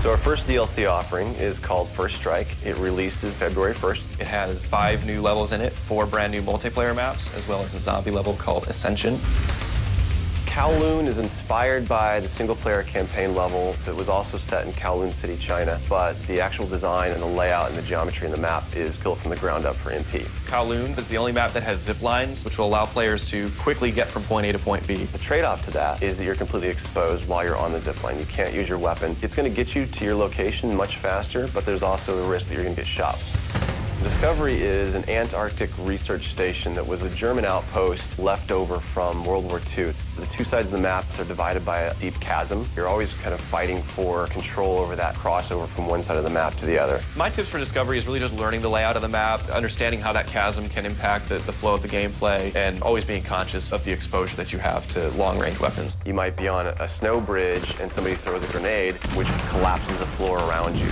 So our first DLC offering is called First Strike. It releases February 1st. It has 5 new levels in it, 4 brand new multiplayer maps, as well as a zombie level called Ascension. Kowloon is inspired by the single-player campaign level that was also set in Kowloon City, China, but the actual design and the layout and the geometry in the map is built from the ground up for MP. Kowloon is the only map that has zip lines, which will allow players to quickly get from point A to point B. The trade-off to that is that you're completely exposed while you're on the zip line. You can't use your weapon. It's going to get you to your location much faster, but there's also the risk that you're going to get shot. Discovery is an Antarctic research station that was a German outpost left over from World War II. The 2 sides of the map are divided by a deep chasm. You're always kind of fighting for control over that crossover from one side of the map to the other. My tips for Discovery is really just learning the layout of the map, understanding how that chasm can impact the flow of the gameplay, and always being conscious of the exposure that you have to long-range weapons. You might be on a snow bridge and somebody throws a grenade, which collapses the floor around you.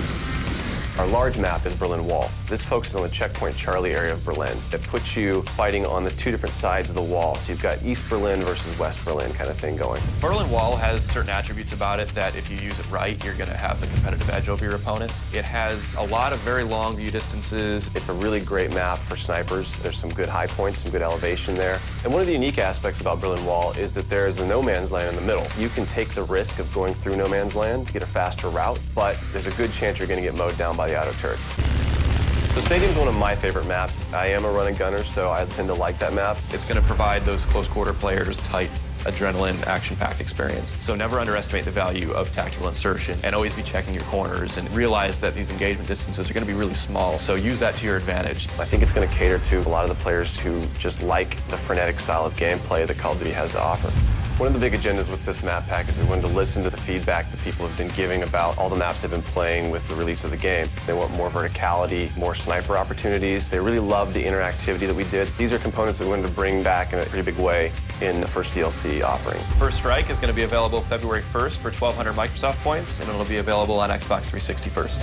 Our large map is Berlin Wall. This focuses on the checkpoint Charlie area of Berlin. It puts you fighting on the 2 different sides of the wall. So you've got East Berlin versus West Berlin kind of thing going. Berlin Wall has certain attributes about it that if you use it right, you're going to have the competitive edge over your opponents. It has a lot of very long view distances. It's a really great map for snipers. There's some good high points, some good elevation there. And one of the unique aspects about Berlin Wall is that there's the no man's land in the middle. You can take the risk of going through no man's land to get a faster route, but there's a good chance you're going to get mowed down by the auto turrets. So Stadium's one of my favorite maps. I am a running gunner, so I tend to like that map. It's going to provide those close quarter players tight adrenaline, action-packed experience. So never underestimate the value of tactical insertion, and always be checking your corners and realize that these engagement distances are going to be really small, so use that to your advantage. I think it's going to cater to a lot of the players who just like the frenetic style of gameplay that Call of Duty has to offer. One of the big agendas with this map pack is we wanted to listen to the feedback that people have been giving about all the maps they've been playing with the release of the game. They want more verticality, more sniper opportunities. They really love the interactivity that we did. These are components that we wanted to bring back in a pretty big way in the first DLC offering. First Strike is going to be available February 1st for 1,200 Microsoft points, and it'll be available on Xbox 360 first.